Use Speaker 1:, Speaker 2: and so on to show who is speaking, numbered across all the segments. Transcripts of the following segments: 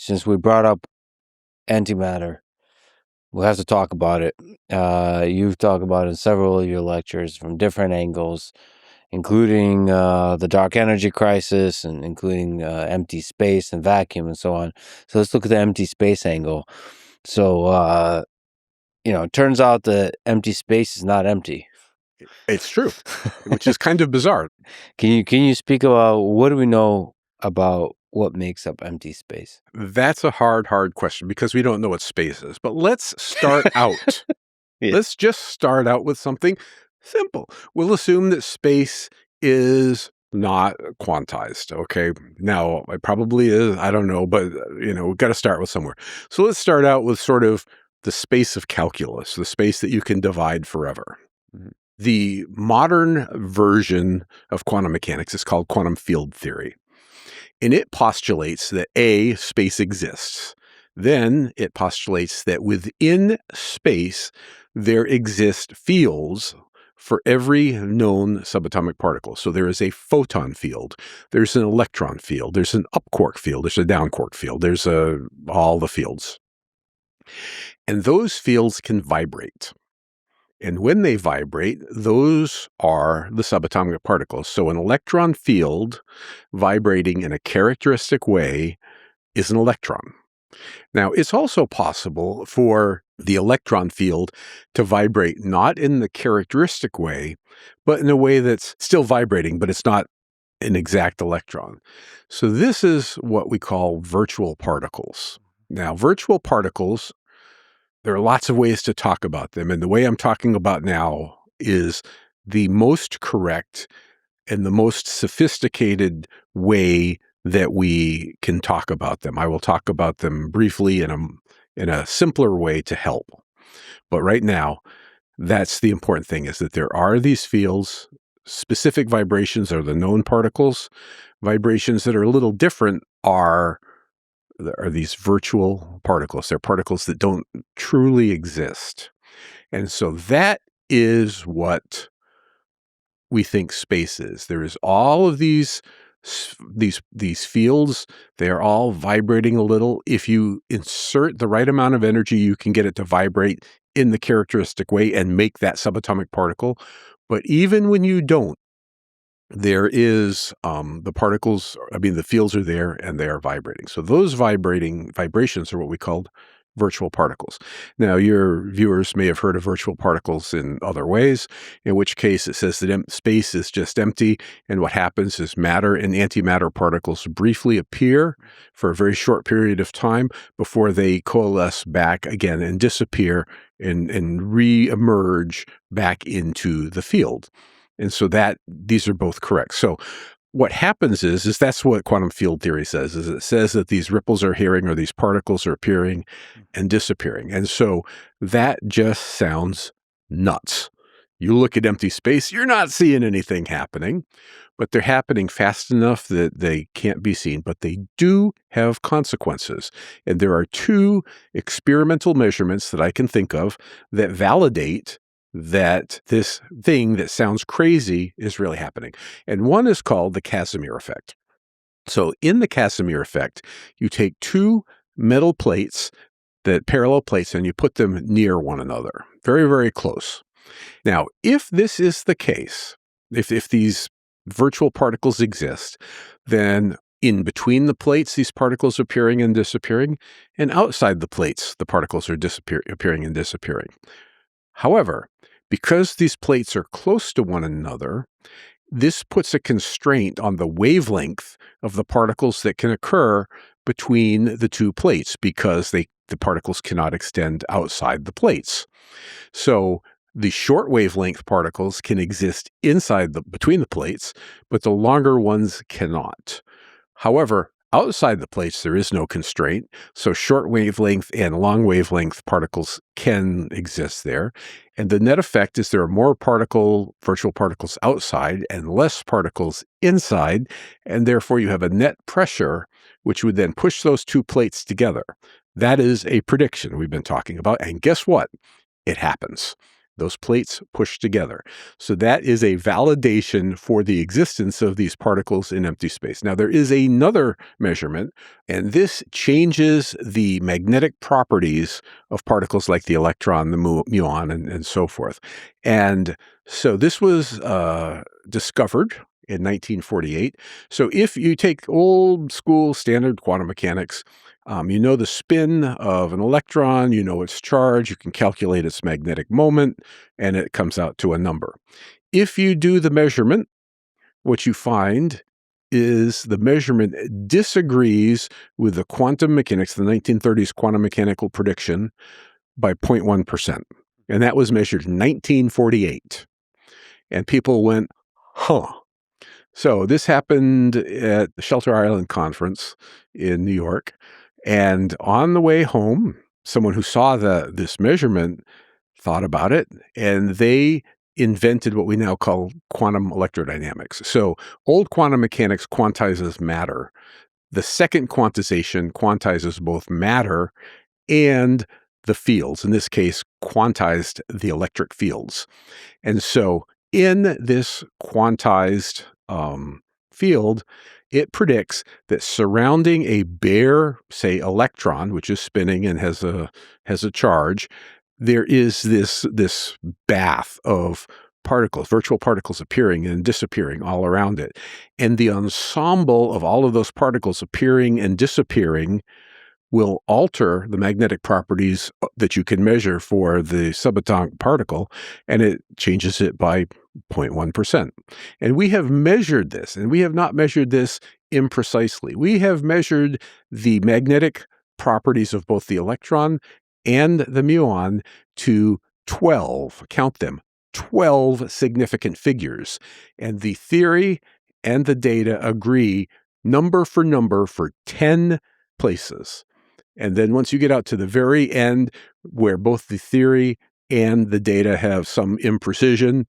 Speaker 1: since we brought up antimatter, we'll have to talk about it. You've talked about it in several of your lectures from different angles, including the dark energy crisis and including empty space and vacuum and so on. So let's look at the empty space angle. So, it turns out that empty space is not empty.
Speaker 2: It's true, which is kind of bizarre.
Speaker 1: Can you speak about what do we know about what makes up empty space?
Speaker 2: That's a hard question because we don't know what space is. But let's start out.
Speaker 1: Yeah.
Speaker 2: Let's just start out with something simple. We'll assume that space is not quantized, okay? Now, it probably is. I don't know, but, we've got to start with somewhere. So let's start out with sort of the space of calculus, the space that you can divide forever.
Speaker 1: Mhm.
Speaker 2: The modern version of quantum mechanics is called quantum field theory. And it postulates that A, space exists. Then it postulates that within space, there exist fields for every known subatomic particle. So there is a photon field, there's an electron field, there's an up quark field, there's a down quark field, there's all the fields. And those fields can vibrate. And when they vibrate, those are the subatomic particles. So an electron field vibrating in a characteristic way is an electron. Now, it's also possible for the electron field to vibrate not in the characteristic way, but in a way that's still vibrating, but it's not an exact electron. So this is what we call virtual particles. Now, virtual particles, there are lots of ways to talk about them. And the way I'm talking about now is the most correct and the most sophisticated way that we can talk about them. I will talk about them briefly in a simpler way to help. But right now, that's the important thing, is that there are these fields. Specific vibrations are the known particles. Vibrations that are a little different are these virtual particles. They're particles that don't truly exist. And so that is what we think space is. There is all of these fields. They're all vibrating a little. If you insert the right amount of energy, you can get it to vibrate in the characteristic way and make that subatomic particle. But even when you don't, there is the fields are there and they are vibrating. So those vibrations are what we called virtual particles. Now, your viewers may have heard of virtual particles in other ways, in which case it says that space is just empty, and what happens is matter and antimatter particles briefly appear for a very short period of time before they coalesce back again and disappear and re-emerge back into the field. And so these are both correct. So what happens is that's what quantum field theory says, is it says that these ripples are here, or these particles are appearing and disappearing. And so that just sounds nuts. You look at empty space, you're not seeing anything happening, but they're happening fast enough that they can't be seen, but they do have consequences. And there are two experimental measurements that I can think of that validate that this thing that sounds crazy is really happening. And one is called the Casimir effect. So in the Casimir effect, you take two metal plates, parallel plates, and you put them near one another, very, very close. Now, if this is the case, if these virtual particles exist, then in between the plates, these particles are appearing and disappearing, and outside the plates, the particles are appearing and disappearing. However, because these plates are close to one another, this puts a constraint on the wavelength of the particles that can occur between the two plates, because the particles cannot extend outside the plates. So the short wavelength particles can exist between the plates, but the longer ones cannot. However, outside the plates, there is no constraint, so short wavelength and long wavelength particles can exist there. And the net effect is there are more virtual particles outside and less particles inside, and therefore you have a net pressure, which would then push those two plates together. That is a prediction we've been talking about, and guess what? It happens. those plates push together. So that is a validation for the existence of these particles in empty space. Now, there is another measurement, and this changes the magnetic properties of particles like the electron, the muon, and so forth. And so this was discovered in 1948. So if you take old school standard quantum mechanics, you know the spin of an electron, you know its charge, you can calculate its magnetic moment, and it comes out to a number. If you do the measurement, what you find is the measurement disagrees with the quantum mechanics, the 1930s quantum mechanical prediction, by 0.1%. And that was measured in 1948. And people went, huh. So this happened at the Shelter Island Conference in New York. And on the way home, someone who saw this measurement thought about it, and they invented what we now call quantum electrodynamics. So old quantum mechanics quantizes matter. The second quantization quantizes both matter and the fields. In this case, quantized the electric fields. And so in this quantized field, it predicts that surrounding a bare, say, electron, which is spinning and has a charge, there is this bath of particles, virtual particles appearing and disappearing all around it. And the ensemble of all of those particles appearing and disappearing will alter the magnetic properties that you can measure for the subatomic particle, and it changes it by 0.1%. And we have measured this, and we have not measured this imprecisely. We have measured the magnetic properties of both the electron and the muon to 12, count them, 12 significant figures. And the theory and the data agree number for 10 places. And then once you get out to the very end, where both the theory and the data have some imprecision,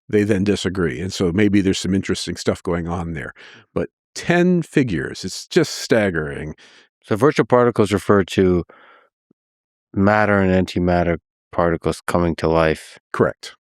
Speaker 2: they then disagree. And so maybe there's some interesting stuff going on there. But 10 figures, it's just staggering.
Speaker 1: So virtual particles refer to matter and antimatter particles coming to life.
Speaker 2: Correct.